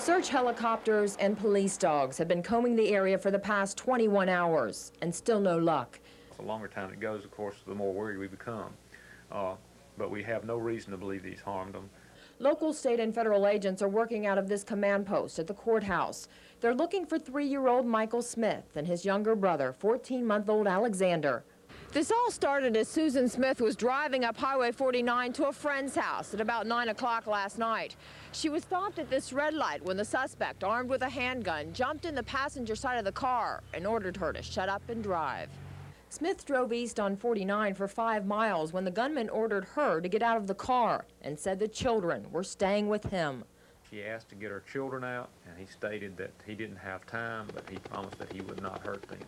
Search helicopters and police dogs have been combing the area for the past 21 hours, and still no luck. The longer time it goes, of course, the more worried we become. But we have no reason to believe he's harmed them. Local, state, and federal agents are working out of this command post at the courthouse. They're looking for 3-year-old Michael Smith and his younger brother, 14-month-old Alexander. This all started as Susan Smith was driving up Highway 49 to a friend's house at about 9 o'clock last night. She was stopped at this red light when the suspect, armed with a handgun, jumped in the passenger side of the car and ordered her to shut up and drive. Smith drove east on 49 for 5 miles when the gunman ordered her to get out of the car and said the children were staying with him. She asked to get her children out, and he stated that he didn't have time, but he promised that he would not hurt them.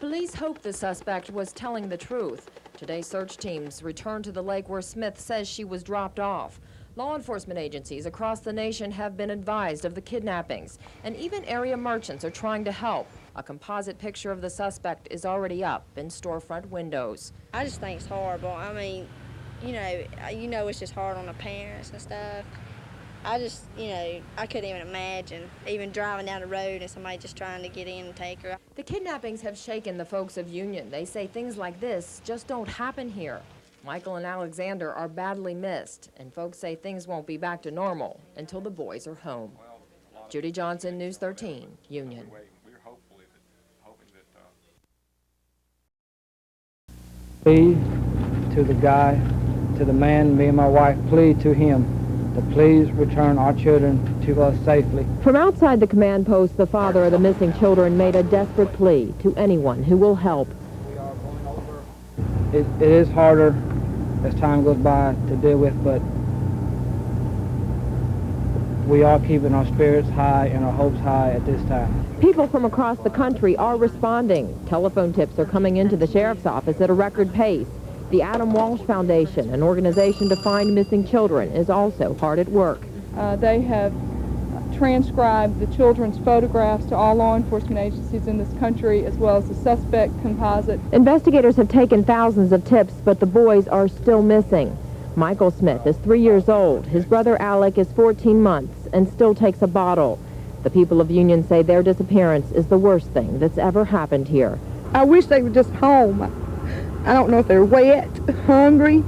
Police hope the suspect was telling the truth. Today, search teams returned to the lake where Smith says she was dropped off. Law enforcement agencies across the nation have been advised of the kidnappings, and even area merchants are trying to help. A composite picture of the suspect is already up in storefront windows. I just think it's horrible. I mean, you know it's just hard on the parents and stuff. I just, I couldn't even imagine even driving down the road and somebody just trying to get in and take her. The kidnappings have shaken the folks of Union. They say things like this just don't happen here. Michael and Alexander are badly missed, and folks say things won't be back to normal until the boys are home. Judy Johnson, News 13, Union. Plea to the man, me and my wife, plea to him to please return our children to us safely. From outside the command post, the father of the missing children made a desperate plea to anyone who will help. We are going over. It is harder as time goes by to deal with, but we are keeping our spirits high and our hopes high at this time. People from across the country are responding. Telephone tips are coming into the sheriff's office at a record pace. The Adam Walsh Foundation, an organization to find missing children, is also hard at work. They have transcribed the children's photographs to all law enforcement agencies in this country, as well as the suspect composite. Investigators have taken thousands of tips, but the boys are still missing. Michael Smith is 3 years old. His brother Alec is 14 months and still takes a bottle. The people of Union say their disappearance is the worst thing that's ever happened here. I wish they were just home. I don't know if they're wet, hungry,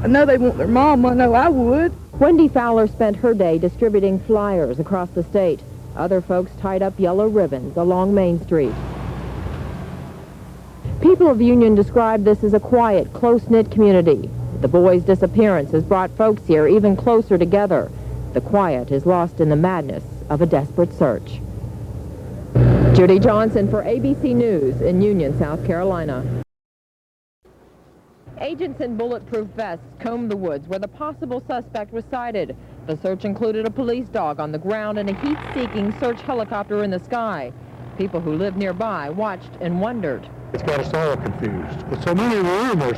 I know they want their mom. I know I would. Wendy Fowler spent her day distributing flyers across the state. Other folks tied up yellow ribbons along Main Street. People of Union describe this as a quiet, close-knit community. The boys' disappearance has brought folks here even closer together. The quiet is lost in the madness of a desperate search. Judy Johnson for ABC News in Union, South Carolina. Agents in bulletproof vests combed the woods where the possible suspect was sighted. The search included a police dog on the ground and a heat-seeking search helicopter in the sky. People who lived nearby watched and wondered. It's got us all confused. With so many rumors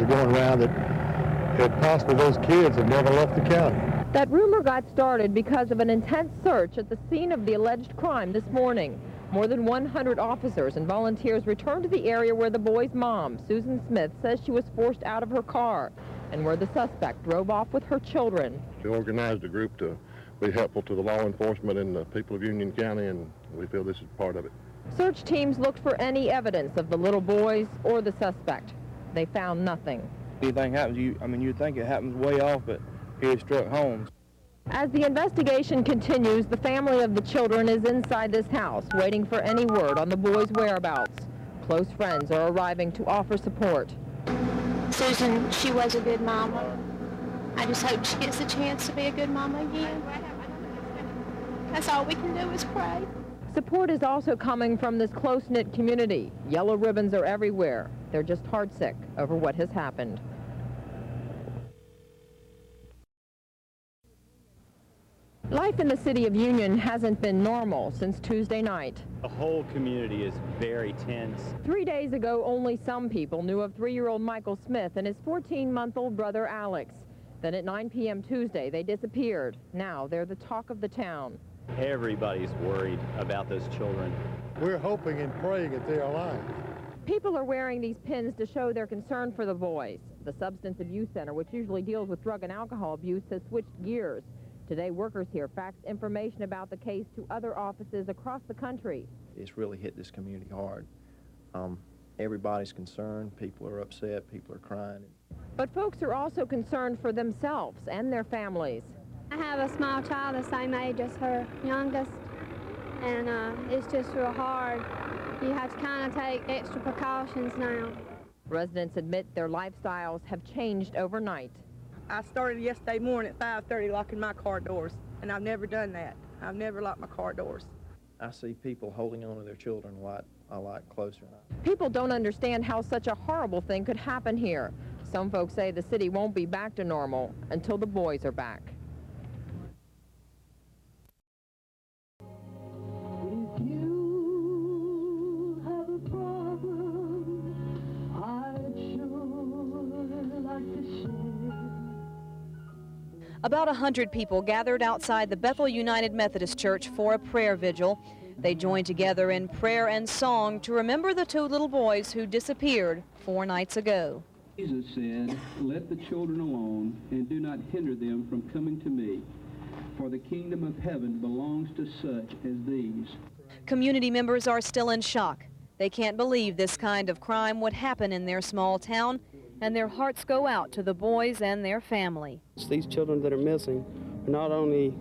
are going around that possibly those kids have never left the county. That rumor got started because of an intense search at the scene of the alleged crime this morning. More than 100 officers and volunteers returned to the area where the boy's mom, Susan Smith, says she was forced out of her car and where the suspect drove off with her children. We organized a group to be helpful to the law enforcement and the people of Union County, and we feel this is part of it. Search teams looked for any evidence of the little boys or the suspect. They found nothing. Anything happens, you'd think it happens way off, but here it struck home. As the investigation continues, the family of the children is inside this house, waiting for any word on the boys' whereabouts. Close friends are arriving to offer support. Susan, she was a good mama. I just hope she gets a chance to be a good mama again. That's all we can do is pray. Support is also coming from this close-knit community. Yellow ribbons are everywhere. They're just heartsick over what has happened. Life in the city of Union hasn't been normal since Tuesday night. The whole community is very tense. 3 days ago, only some people knew of 3-year-old Michael Smith and his 14-month-old brother Alex. Then at 9 p.m. Tuesday, they disappeared. Now they're the talk of the town. Everybody's worried about those children. We're hoping and praying that they're alive. People are wearing these pins to show their concern for the boys. The Substance Abuse Center, which usually deals with drug and alcohol abuse, has switched gears. Today, workers here faxed information about the case to other offices across the country. It's really hit this community hard. Everybody's concerned. People are upset. People are crying. But folks are also concerned for themselves and their families. I have a small child the same age as her youngest, and it's just real hard. You have to kind of take extra precautions now. Residents admit their lifestyles have changed overnight. I started yesterday morning at 5:30 locking my car doors, and I've never done that. I've never locked my car doors. I see people holding on to their children a lot closer now. People don't understand how such a horrible thing could happen here. Some folks say the city won't be back to normal until the boys are back. If you have a problem, I'd sure like to share. About 100 people gathered outside the Bethel United Methodist Church for a prayer vigil. They joined together in prayer and song to remember the two little boys who disappeared 4 nights ago. Jesus said, "Let the children alone and do not hinder them from coming to me, for the kingdom of heaven belongs to such as these." Community members are still in shock. They can't believe this kind of crime would happen in their small town, and their hearts go out to the boys and their family. These children that are missing are not only,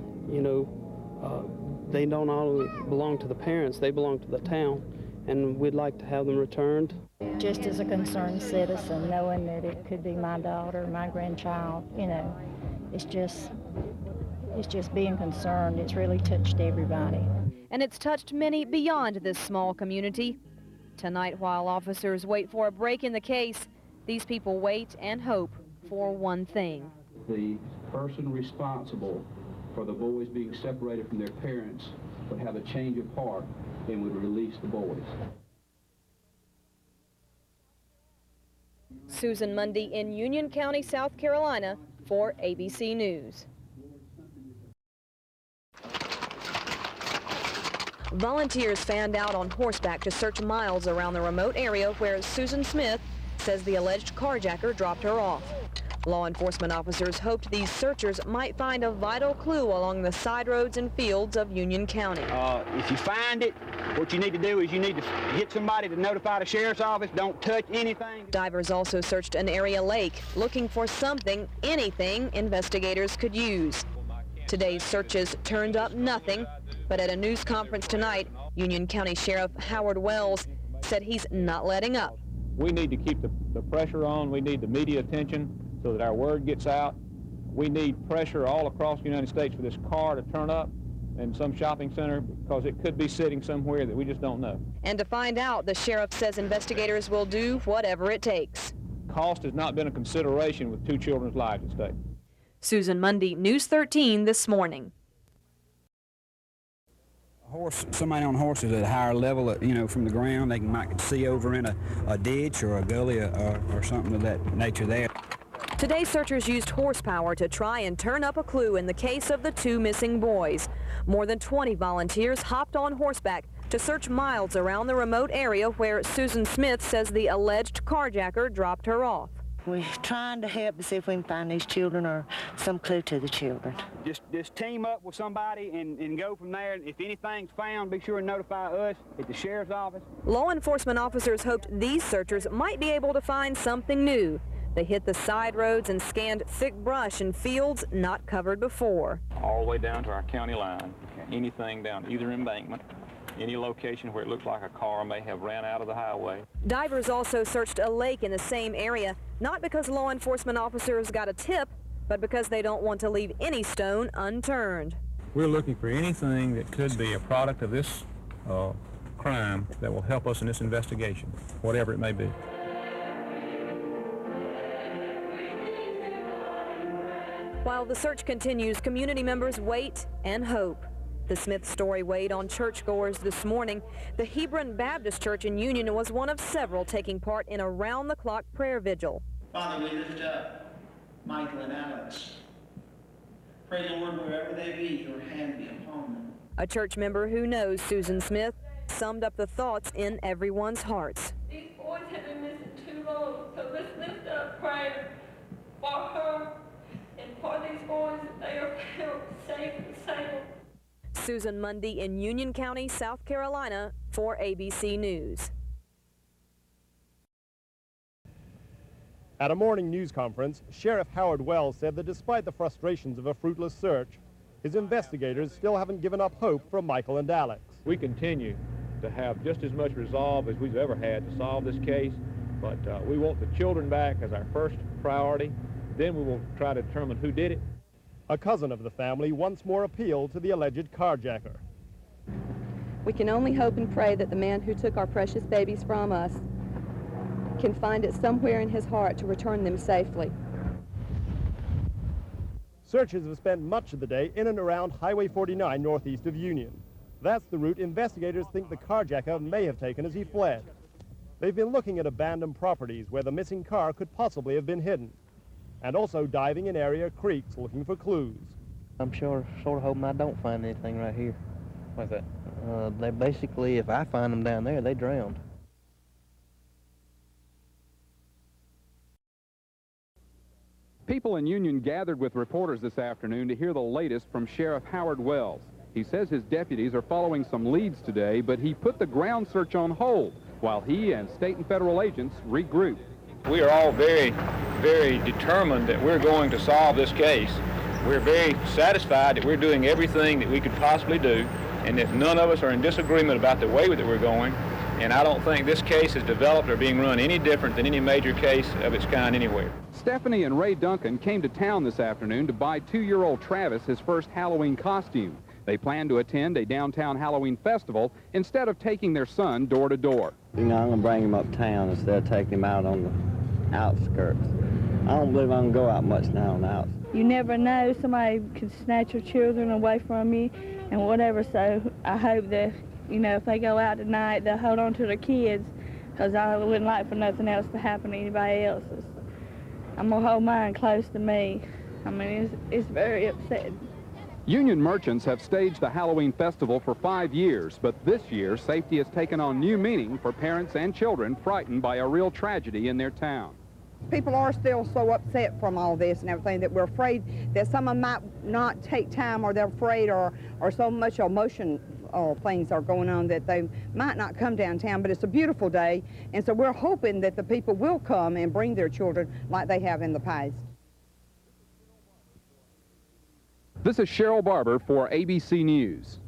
they don't only belong to the parents, they belong to the town, and we'd like to have them returned. Just as a concerned citizen, knowing that it could be my daughter, my grandchild, it's just being concerned. It's really touched everybody. And it's touched many beyond this small community. Tonight, while officers wait for a break in the case, these people wait and hope for one thing. The person responsible for the boys being separated from their parents would have a change of heart and would release the boys. Susan Mundy in Union County, South Carolina for ABC News. Volunteers fanned out on horseback to search miles around the remote area where Susan Smith says the alleged carjacker dropped her off. Law enforcement officers hoped these searchers might find a vital clue along the side roads and fields of Union County. If you find it, what you need to do is you need to get somebody to notify the sheriff's office. Don't touch anything. Divers also searched an area lake looking for something, anything investigators could use. Today's searches turned up nothing, but at a news conference tonight, Union County Sheriff Howard Wells said he's not letting up. We need to keep the pressure on. We need the media attention so that our word gets out. We need pressure all across the United States for this car to turn up in some shopping center because it could be sitting somewhere that we just don't know. And to find out, the sheriff says investigators will do whatever it takes. Cost has not been a consideration with 2 children's lives at stake. Susan Mundy, News 13 this morning. Somebody on horses at a higher level, from the ground, they might see over in a ditch or a gully or something of that nature there. Today, searchers used horsepower to try and turn up a clue in the case of the 2 missing boys. More than 20 volunteers hopped on horseback to search miles around the remote area where Susan Smith says the alleged carjacker dropped her off. We're trying to help to see if we can find these children or some clue to the children. Just team up with somebody and go from there. If anything's found, be sure and notify us at the sheriff's office. Law enforcement officers hoped these searchers might be able to find something new. They hit the side roads and scanned thick brush and fields not covered before. All the way down to our county line, anything down to either embankment, any location where it looks like a car may have ran out of the highway. Divers also searched a lake in the same area, not because law enforcement officers got a tip, but because they don't want to leave any stone unturned. We're looking for anything that could be a product of this crime that will help us in this investigation, whatever it may be. While the search continues, community members wait and hope. The Smith story weighed on churchgoers this morning. The Hebron Baptist Church in Union was one of several taking part in a round-the-clock prayer vigil. Father, we lift up Michael and Alex. Pray, Lord, wherever they be, your hand be upon them. A church member who knows Susan Smith summed up the thoughts in everyone's hearts. These boys have been missing too long, so let's lift up prayer for her and for these boys that they are found safe and sound. Susan Mundy in Union County, South Carolina for ABC News. At a morning news conference, Sheriff Howard Wells said that despite the frustrations of a fruitless search, his investigators still haven't given up hope for Michael and Alex. We continue to have just as much resolve as we've ever had to solve this case, but we want the children back as our first priority. Then we will try to determine who did it. A cousin of the family once more appealed to the alleged carjacker. We can only hope and pray that the man who took our precious babies from us can find it somewhere in his heart to return them safely. Searchers have spent much of the day in and around Highway 49 northeast of Union. That's the route investigators think the carjacker may have taken as he fled. They've been looking at abandoned properties where the missing car could possibly have been hidden, and also diving in area creeks looking for clues. I'm sort of hoping I don't find anything right here. What's that? They basically, if I find them down there, they drowned. People in Union gathered with reporters this afternoon to hear the latest from Sheriff Howard Wells. He says his deputies are following some leads today, but he put the ground search on hold while he and state and federal agents regroup. We are all very, very determined that we're going to solve this case. We're very satisfied that we're doing everything that we could possibly do, and that none of us are in disagreement about the way that we're going. And I don't think this case has developed or being run any different than any major case of its kind anywhere. Stephanie and Ray Duncan came to town this afternoon to buy 2-year-old Travis his first Halloween costume. They plan to attend a downtown Halloween festival instead of taking their son door to door. You know, I'm going to bring him uptown instead of taking him out on the outskirts. I don't believe I can go out much now on the outskirts. You never know, somebody could snatch your children away from you and whatever, so I hope that, you know, if they go out tonight, they'll hold on to their kids, because I wouldn't like for nothing else to happen to anybody else. I'm going to hold mine close to me. I mean, it's very upsetting. Union merchants have staged the Halloween festival for 5 years, but this year safety has taken on new meaning for parents and children frightened by a real tragedy in their town. People are still so upset from all this and everything that we're afraid that some of them might not take time, or they're afraid, or so much emotion things are going on that they might not come downtown. But it's a beautiful day, and so we're hoping that the people will come and bring their children like they have in the past. This is Cheryl Barber for ABC News.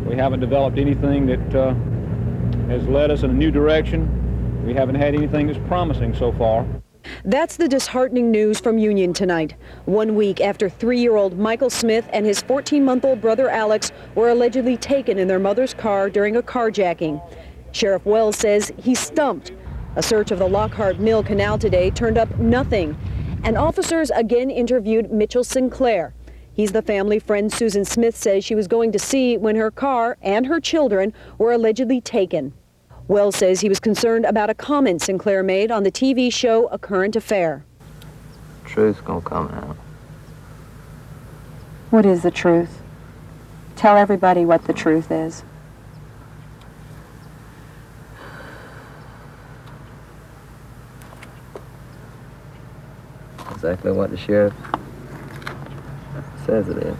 We haven't developed anything that has led us in a new direction. We haven't had anything that's promising so far. That's the disheartening news from Union tonight. 1 week after 3-year-old Michael Smith and his 14-month-old brother Alex were allegedly taken in their mother's car during a carjacking. Sheriff Wells says he's stumped. A search of the Lockhart Mill Canal today turned up nothing. And officers again interviewed Mitchell Sinclair. He's the family friend Susan Smith says she was going to see when her car and her children were allegedly taken. Wells says he was concerned about a comment Sinclair made on the TV show A Current Affair. Truth's gonna come out. What is the truth? Tell everybody what the truth is. Exactly what the sheriff says it is.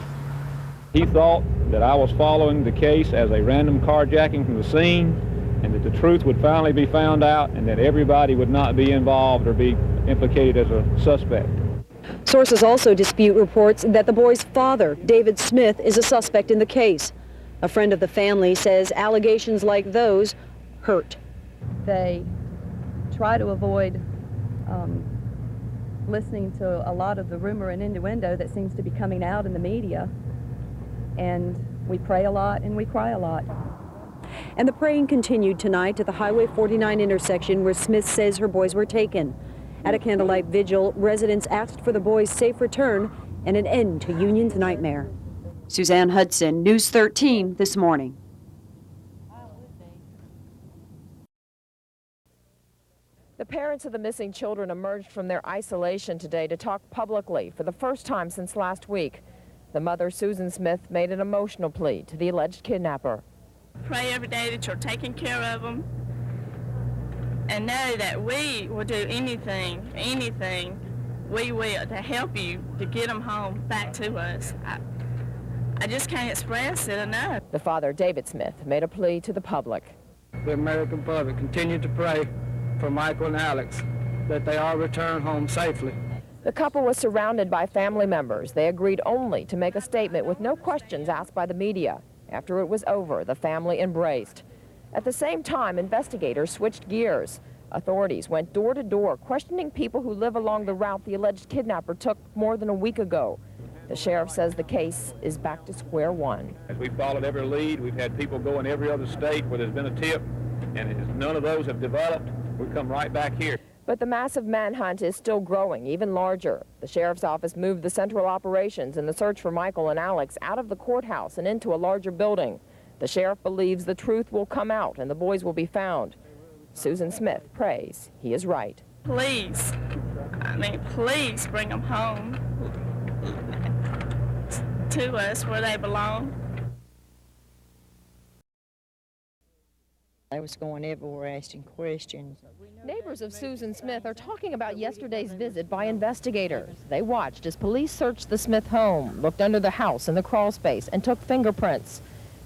He thought that I was following the case as a random carjacking from the scene, and that the truth would finally be found out, and that everybody would not be involved or be implicated as a suspect. Sources also dispute reports that the boy's father, David Smith, is a suspect in the case. A friend of the family says allegations like those hurt. They try to avoid listening to a lot of the rumor and innuendo that seems to be coming out in the media. And we pray a lot and we cry a lot. And the praying continued tonight at the Highway 49 intersection where Smith says her boys were taken. At a candlelight vigil, residents asked for the boys' safe return and an end to Union's nightmare. Suzanne Hudson, News 13 this morning. The parents of the missing children emerged from their isolation today to talk publicly for the first time since last week. The mother, Susan Smith, made an emotional plea to the alleged kidnapper. Pray every day that you're taking care of them and know that we will do anything we will to help you to get them home back to us. I just can't express it enough. The father, David Smith, made a plea to the public. The American public continue to pray for Michael and Alex that they all return home safely. The couple was surrounded by family members. They agreed only to make a statement with no questions asked by the media. After it was over, the family embraced. At the same time, investigators switched gears. Authorities went door to door, questioning people who live along the route the alleged kidnapper took more than a week ago. The sheriff says the case is back to square one. As we followed every lead, we've had people go in every other state where there's been a tip, and as none of those have developed, we come right back here. But the massive manhunt is still growing, even larger. The sheriff's office moved the central operations in the search for Michael and Alex out of the courthouse and into a larger building. The sheriff believes the truth will come out and the boys will be found. Susan Smith prays he is right. Please, please bring them home to us where they belong. They was going everywhere asking questions. Neighbors of Susan Smith are talking about yesterday's visit by investigators. They watched as police searched the Smith home, looked under the house and the crawl space, and took fingerprints.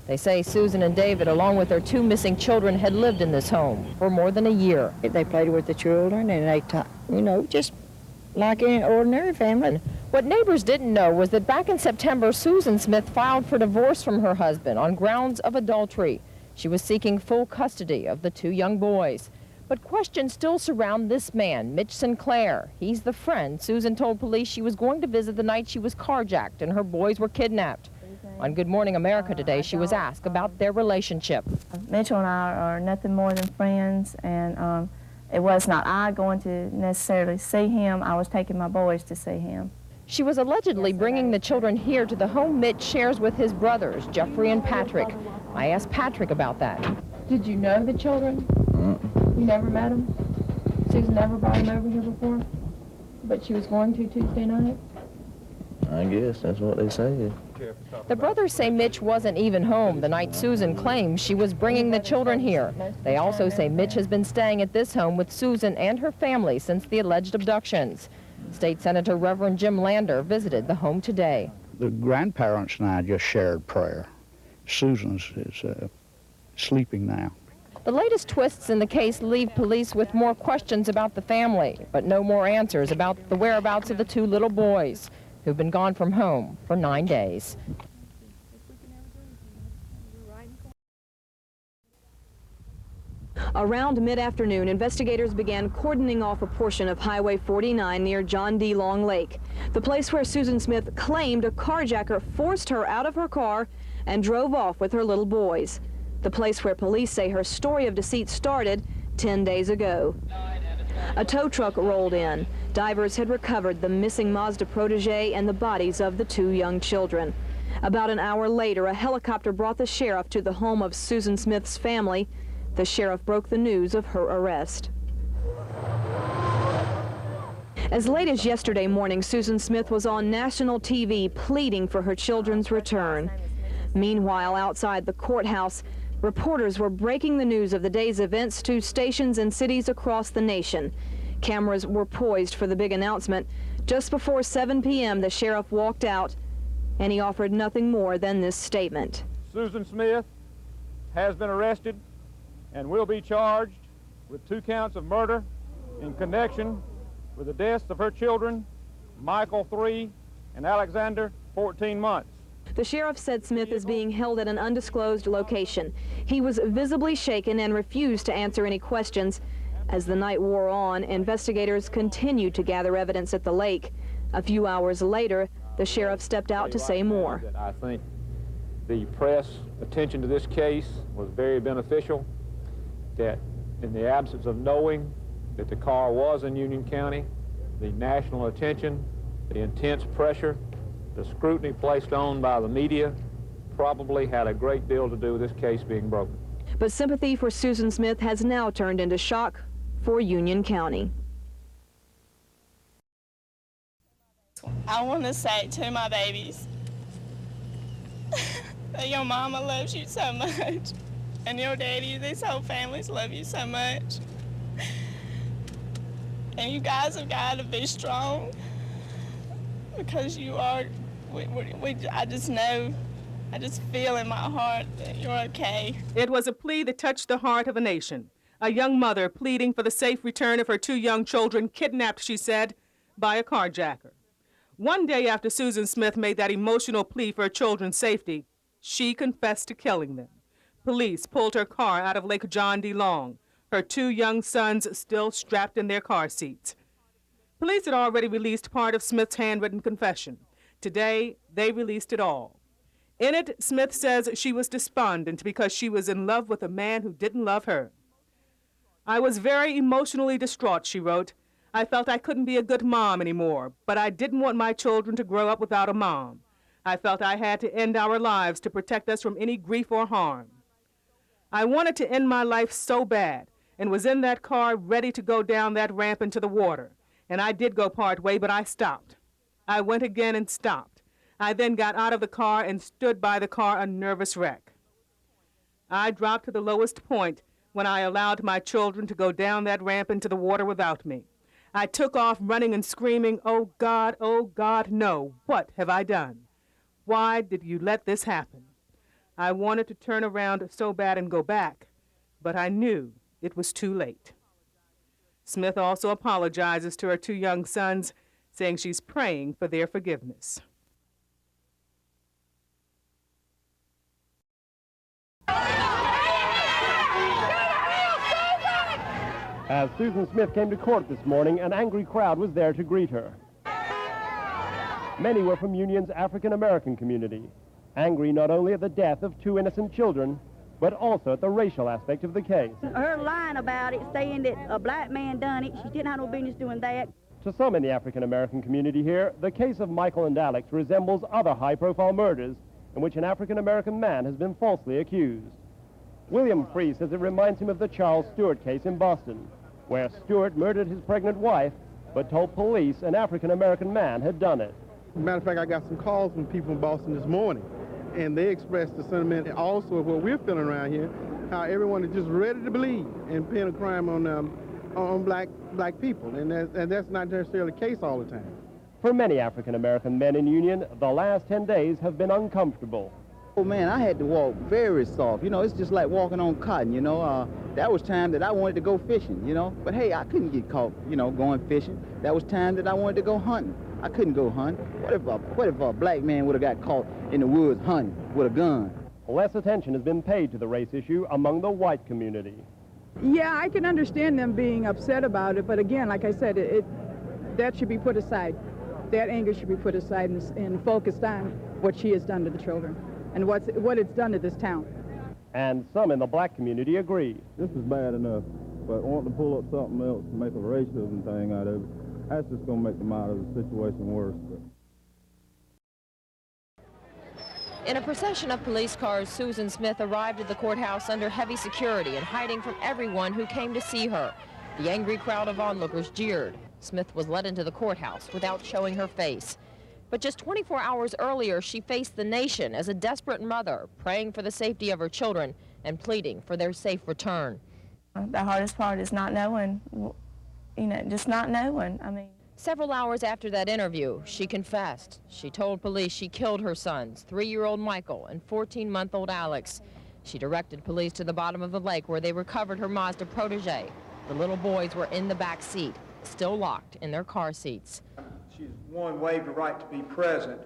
They say Susan and David, along with their two missing children, had lived in this home for more than a year. They played with the children and they, just like any ordinary family. What neighbors didn't know was that back in September, Susan Smith filed for divorce from her husband on grounds of adultery. She was seeking full custody of the two young boys. But questions still surround this man, Mitch Sinclair. He's the friend Susan told police she was going to visit the night she was carjacked and her boys were kidnapped. On Good Morning America today, she was asked about their relationship. Mitchell and I are nothing more than friends, and it was not I going to necessarily see him. I was taking my boys to see him. She was allegedly bringing the children here to the home Mitch shares with his brothers, Jeffrey and Patrick. I asked Patrick about that. Did you know the children? You never met them? Susan never brought them over here before? But she was going to Tuesday night? I guess that's what they said. The brothers say Mitch wasn't even home the night Susan claims she was bringing the children here. They also say Mitch has been staying at this home with Susan and her family since the alleged abductions. State Senator Reverend Jim Lander visited the home today. The grandparents and I just shared prayer. Susan's is sleeping now. The latest twists in the case leave police with more questions about the family, but no more answers about the whereabouts of the two little boys who've been gone from home for 9 days. Around mid-afternoon, investigators began cordoning off a portion of Highway 49 near John D. Long Lake, the place where Susan Smith claimed a carjacker forced her out of her car and drove off with her little boys, the place where police say her story of deceit started 10 days ago. A tow truck rolled in. Divers had recovered the missing Mazda protege and the bodies of the two young children. About an hour later, a helicopter brought the sheriff to the home of Susan Smith's family. The sheriff broke the news of her arrest. As late as yesterday morning, Susan Smith was on national TV pleading for her children's return. Meanwhile, outside the courthouse, reporters were breaking the news of the day's events to stations and cities across the nation. Cameras were poised for the big announcement. Just before 7 p.m., the sheriff walked out, and he offered nothing more than this statement. Susan Smith has been arrested and will be charged with 2 counts of murder in connection with the deaths of her children, Michael 3 and Alexander 14 months. The sheriff said Smith is being held at an undisclosed location. He was visibly shaken and refused to answer any questions. As the night wore on, investigators continued to gather evidence at the lake. A few hours later, the sheriff stepped out to say more. I think the press attention to this case was very beneficial, that in the absence of knowing that the car was in Union County, the national attention, the intense pressure, the scrutiny placed on by the media probably had a great deal to do with this case being broken. But sympathy for Susan Smith has now turned into shock for Union County. I want to say to my babies that your mama loves you so much, and your daddy, this whole family's love you so much. And you guys have got to be strong because you are, I just know, I just feel in my heart that you're okay. It was a plea that touched the heart of a nation. A young mother pleading for the safe return of her 2 young children, kidnapped, she said, by a carjacker. One day after Susan Smith made that emotional plea for her children's safety, she confessed to killing them. Police pulled her car out of Lake John D. Long, her 2 young sons still strapped in their car seats. Police had already released part of Smith's handwritten confession. Today, they released it all. In it, Smith says she was despondent because she was in love with a man who didn't love her. I was very emotionally distraught, she wrote. I felt I couldn't be a good mom anymore, but I didn't want my children to grow up without a mom. I felt I had to end our lives to protect us from any grief or harm. I wanted to end my life so bad, and was in that car ready to go down that ramp into the water. And I did go part way, but I stopped. I went again and stopped. I then got out of the car and stood by the car a nervous wreck. I dropped to the lowest point when I allowed my children to go down that ramp into the water without me. I took off running and screaming, oh God, no, what have I done? Why did you let this happen? I wanted to turn around so bad and go back, but I knew it was too late. Smith also apologizes to her 2 young sons, saying she's praying for their forgiveness. As Susan Smith came to court this morning, an angry crowd was there to greet her. Many were from Union's African-American community, angry not only at the death of 2 innocent children, but also at the racial aspect of the case. Her lying about it, saying that a black man done it, she didn't have no business doing that. To some in the African-American community here, the case of Michael and Alex resembles other high-profile murders in which an African-American man has been falsely accused. William Free says it reminds him of the Charles Stewart case in Boston, where Stewart murdered his pregnant wife, but told police an African-American man had done it. Matter of fact, I got some calls from people in Boston this morning, and they expressed the sentiment also of what we're feeling around here, how everyone is just ready to believe and pin a crime on black people, and that's not necessarily the case all the time. For many African-American men in Union, the last 10 days have been uncomfortable. Oh man, I had to walk very soft. You know, it's just like walking on cotton, you know. That was time that I wanted to go fishing, you know. But hey, I couldn't get caught, you know, going fishing. That was time that I wanted to go hunting. I couldn't go hunt. What if a black man would have got caught in the woods hunting with a gun? Less attention has been paid to the race issue among the white community. Yeah, I can understand them being upset about it, but again, like I said, that should be put aside. That anger should be put aside and focused on what she has done to the children and what it's done to this town. And some in the black community agree. This is bad enough, but wanting to pull up something else to make a racism thing out of it, that's just going to make the matter of the situation worse. In a procession of police cars, Susan Smith arrived at the courthouse under heavy security and hiding from everyone who came to see her. The angry crowd of onlookers jeered. Smith was led into the courthouse without showing her face. But just 24 hours earlier, she faced the nation as a desperate mother, praying for the safety of her children and pleading for their safe return. The hardest part is not knowing, you know, just not knowing. I mean. Several hours after that interview, she confessed. She told police she killed her sons, 3-year-old Michael and 14-month-old Alex. She directed police to the bottom of the lake where they recovered her Mazda protege. The little boys were in the back seat, still locked in their car seats. She's one, waived the right to be present.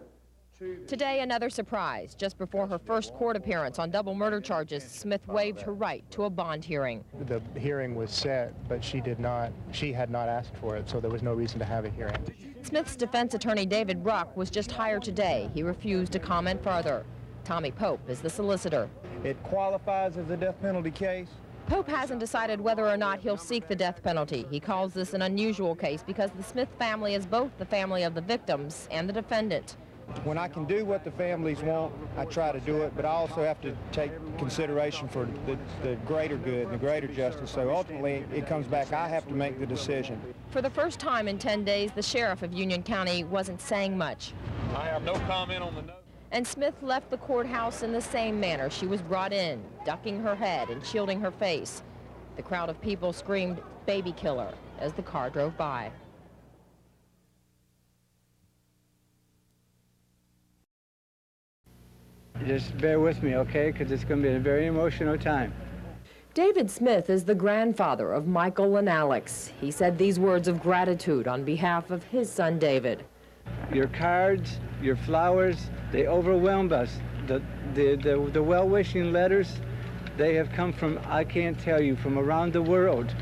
Today, another surprise. Just before her first court appearance on double murder charges, Smith waived her right to a bond hearing. The hearing was set, but she had not asked for it, so there was no reason to have a hearing. Smith's defense attorney, David Bruck, was just hired today. He refused to comment further. Tommy Pope is the solicitor. It qualifies as a death penalty case. Pope hasn't decided whether or not he'll seek the death penalty. He calls this an unusual case because the Smith family is both the family of the victims and the defendant. When I can do what the families want, I try to do it, but I also have to take consideration for the greater good and the greater justice. So ultimately, it comes back, I have to make the decision. For the first time in 10 days, the sheriff of Union County wasn't saying much. I have no comment on the note. And Smith left the courthouse in the same manner she was brought in, ducking her head and shielding her face. The crowd of people screamed, "Baby killer," as the car drove by. Just bear with me, okay? Because it's going to be a very emotional time. David Smith is the grandfather of Michael and Alex. He said these words of gratitude on behalf of his son, David. Your cards, your flowers, they overwhelmed us. The well-wishing letters, they have come from, I can't tell you, from around the world.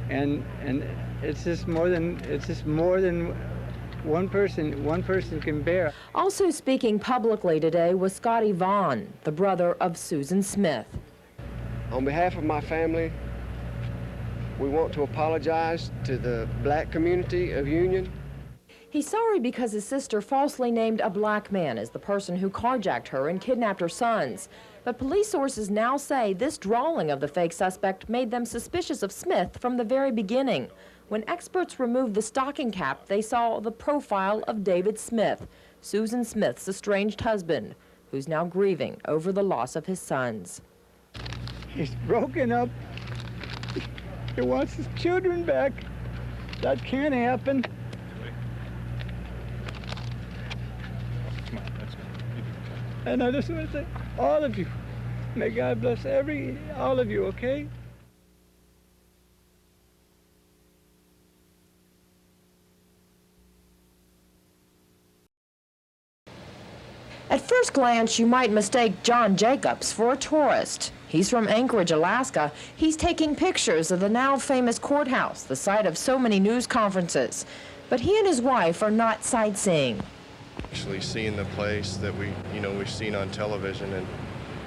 And it's just more than one person can bear. Also speaking publicly today was Scotty Vaughn, the brother of Susan Smith. On behalf of my family, we want to apologize to the black community of Union. He's sorry because his sister falsely named a black man as the person who carjacked her and kidnapped her sons. But police sources now say this drawing of the fake suspect made them suspicious of Smith from the very beginning. When experts removed the stocking cap, they saw the profile of David Smith, Susan Smith's estranged husband, who's now grieving over the loss of his sons. He's broken up. He wants his children back. That can't happen. And I just want to say, all of you, may God bless all of you, okay? At first glance, you might mistake John Jacobs for a tourist. He's from Anchorage, Alaska. He's taking pictures of the now famous courthouse, the site of so many news conferences. But he and his wife are not sightseeing. Actually seeing the place that we've seen on television and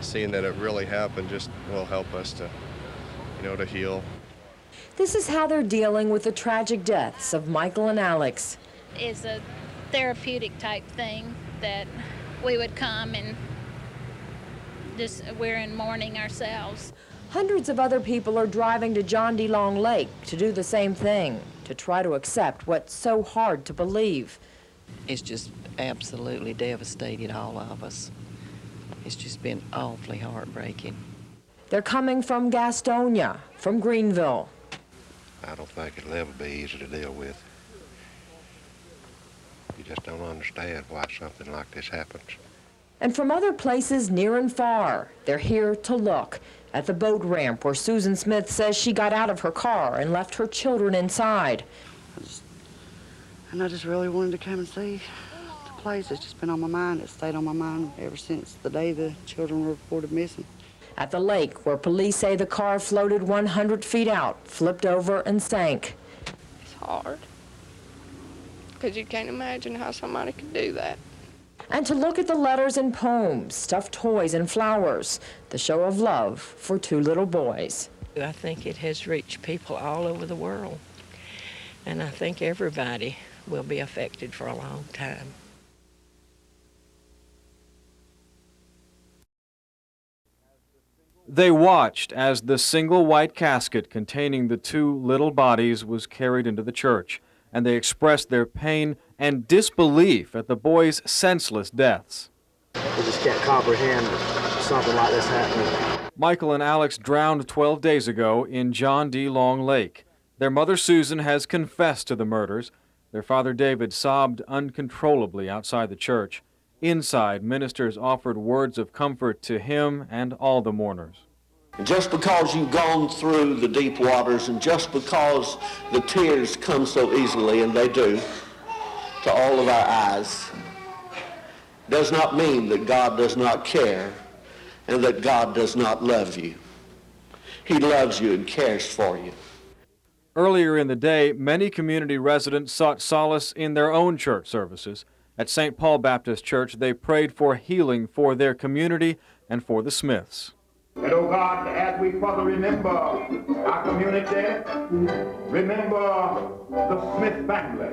seeing that it really happened just will help us to, to heal. This is how they're dealing with the tragic deaths of Michael and Alex. It's a therapeutic type thing that we would come and we're in mourning ourselves. Hundreds of other people are driving to John D. Long Lake to do the same thing, to try to accept what's so hard to believe. It's just absolutely devastated all of us. It's just been awfully heartbreaking. They're coming from Gastonia, from Greenville. I don't think it'll ever be easy to deal with. You just don't understand why something like this happens. And from other places near and far, they're here to look at the boat ramp where Susan Smith says she got out of her car and left her children inside. And I just really wanted to come and see the place. It's just been on my mind. It stayed on my mind ever since the day the children were reported missing. At the lake, where police say the car floated 100 feet out, flipped over and sank. It's hard, because you can't imagine how somebody could do that. And to look at the letters and poems, stuffed toys and flowers, the show of love for two little boys. I think it has reached people all over the world, and I think everybody will be affected for a long time. They watched as the single white casket containing the two little bodies was carried into the church, and they expressed their pain and disbelief at the boys' senseless deaths. We just can't comprehend something like this happening. Michael and Alex drowned 12 days ago in John D. Long Lake. Their mother Susan has confessed to the murders. Their father David sobbed uncontrollably outside the church. Inside, ministers offered words of comfort to him and all the mourners. Just because you've gone through the deep waters, and just because the tears come so easily, and they do, to all of our eyes, does not mean that God does not care and that God does not love you. He loves you and cares for you. Earlier in the day, many community residents sought solace in their own church services. At St. Paul Baptist Church, they prayed for healing for their community and for the Smiths. And oh God, as we further remember our community, remember the Smith family,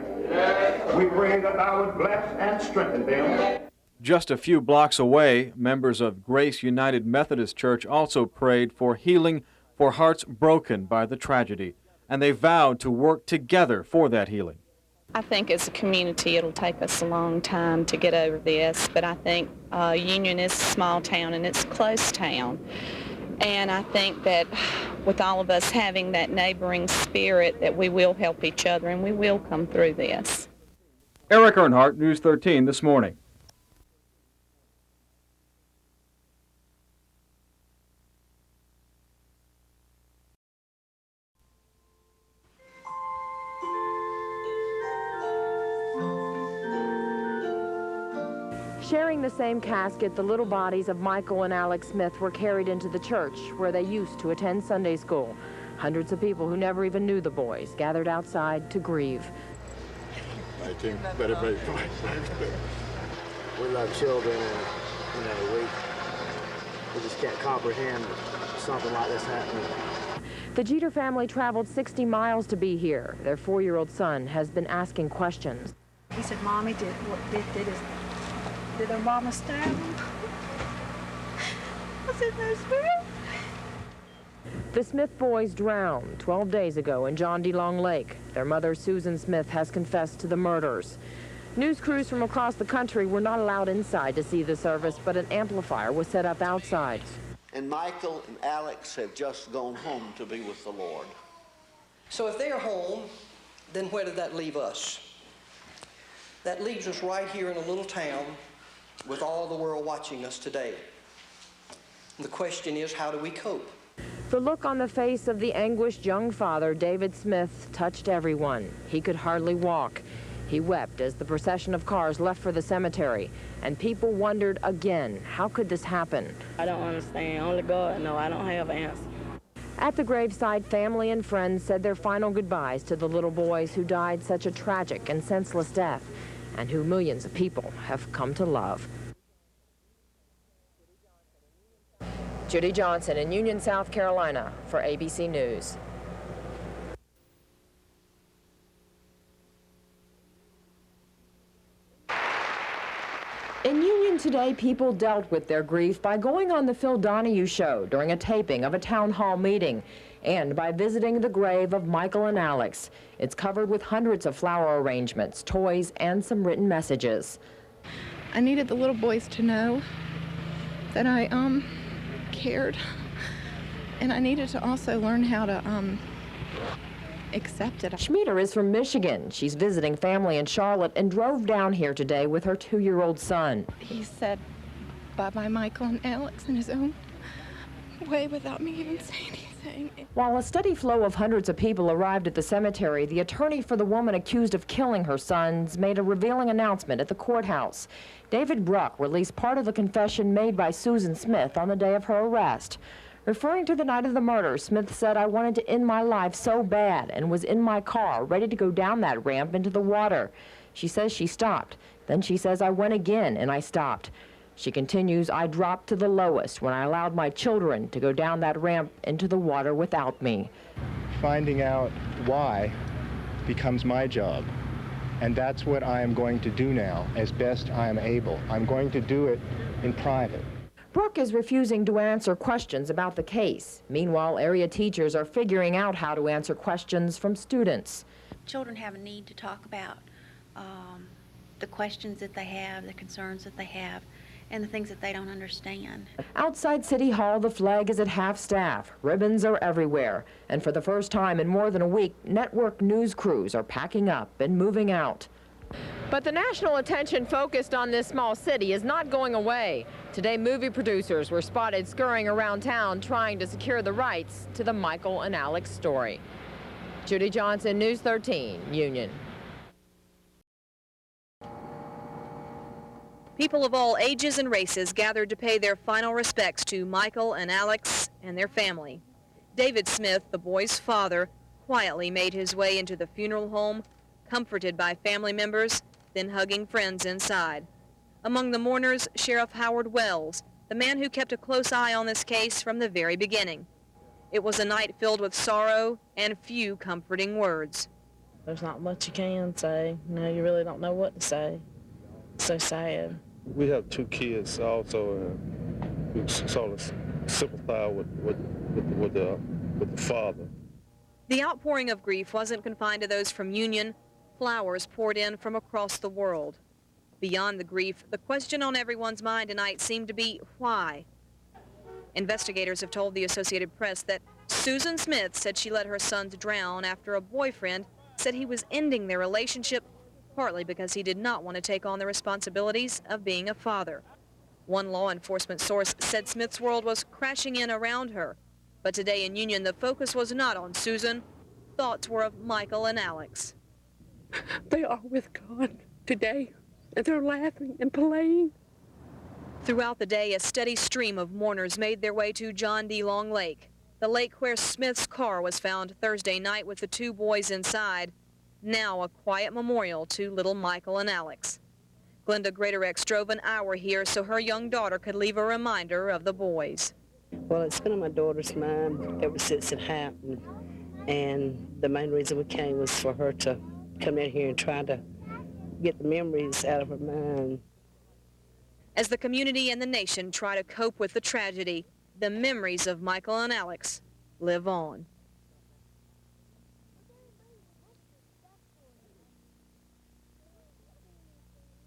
we pray that thou would bless and strengthen them. Just a few blocks away, members of Grace United Methodist Church also prayed for healing for hearts broken by the tragedy, and they vowed to work together for that healing. I think as a community it'll take us a long time to get over this, but I think Union is a small town and it's a close town. And I think that with all of us having that neighboring spirit, that we will help each other and we will come through this. Eric Earnhardt, News 13 this morning. Sharing the same casket, the little bodies of Michael and Alex Smith were carried into the church where they used to attend Sunday school. Hundreds of people who never even knew the boys gathered outside to grieve. I think very fine. We love children, and we just can't comprehend something like this happening. The Jeter family traveled 60 miles to be here. Their 4-year-old son has been asking questions. He said, "Mommy, did her mama stab him?" I said, "No, Spirit." The Smith boys drowned 12 days ago in John D. Long Lake. Their mother, Susan Smith, has confessed to the murders. News crews from across the country were not allowed inside to see the service, but an amplifier was set up outside. And Michael and Alex have just gone home to be with the Lord. So if they're home, then where did that leave us? That leaves us right here in a little town with all the world watching us today. The question is, how do we cope? The look on the face of the anguished young father, David Smith, touched everyone. He could hardly walk. He wept as the procession of cars left for the cemetery, and people wondered again, how could this happen? I don't understand. Only God knows. I don't have answers. At the graveside, family and friends said their final goodbyes to the little boys who died such a tragic and senseless death, and who millions of people have come to love. Judy Johnson in Union, South Carolina for ABC News. In Union today, people dealt with their grief by going on the Phil Donahue Show during a taping of a town hall meeting and by visiting the grave of Michael and Alex. It's covered with hundreds of flower arrangements, toys, and some written messages. I needed the little boys to know that I cared, and I needed to also learn how to accept it. Schmieder is from Michigan. She's visiting family in Charlotte and drove down here today with her 2-year-old son. He said bye-bye, Michael and Alex, in his own way without me even saying anything. While a steady flow of hundreds of people arrived at the cemetery, the attorney for the woman accused of killing her sons made a revealing announcement at the courthouse. David Bruck released part of the confession made by Susan Smith on the day of her arrest. Referring to the night of the murder, Smith said, "I wanted to end my life so bad and was in my car, ready to go down that ramp into the water." She says she stopped. Then she says, "I went again and I stopped." She continues, "I dropped to the lowest when I allowed my children to go down that ramp into the water without me." Finding out why becomes my job, and that's what I am going to do now as best I am able. I'm going to do it in private. Brooke is refusing to answer questions about the case. Meanwhile, area teachers are figuring out how to answer questions from students. Children have a need to talk about the questions that they have, the concerns that they have, and the things that they don't understand. Outside City Hall, the flag is at half-staff. Ribbons are everywhere. And for the first time in more than a week, network news crews are packing up and moving out. But the national attention focused on this small city is not going away. Today, movie producers were spotted scurrying around town trying to secure the rights to the Michael and Alex story. Judy Johnson, News 13, Union. People of all ages and races gathered to pay their final respects to Michael and Alex and their family. David Smith, the boys' father, quietly made his way into the funeral home, comforted by family members, then hugging friends inside. Among the mourners, Sheriff Howard Wells, the man who kept a close eye on this case from the very beginning. It was a night filled with sorrow and few comforting words. There's not much you can say. No, you really don't know what to say. It's so sad. We have 2 kids also, and we sort of sympathize with the father. The outpouring of grief wasn't confined to those from Union. Flowers poured in from across the world. Beyond the grief, the question on everyone's mind tonight seemed to be why. Investigators have told the Associated Press that Susan Smith said she let her sons drown after a boyfriend said he was ending their relationship, partly because he did not want to take on the responsibilities of being a father. One law enforcement source said Smith's world was crashing in around her. But today in Union, the focus was not on Susan. Thoughts were of Michael and Alex. They are with God today, and they're laughing and playing. Throughout the day, a steady stream of mourners made their way to John D. Long Lake, the lake where Smith's car was found Thursday night with the two boys inside, now a quiet memorial to little Michael and Alex. Glenda Greatorex drove an hour here so her young daughter could leave a reminder of the boys. Well, it's been on my daughter's mind ever since it happened, and the main reason we came was for her to come in here and try to get the memories out of her mind. As the community and the nation try to cope with the tragedy, the memories of Michael and Alex live on.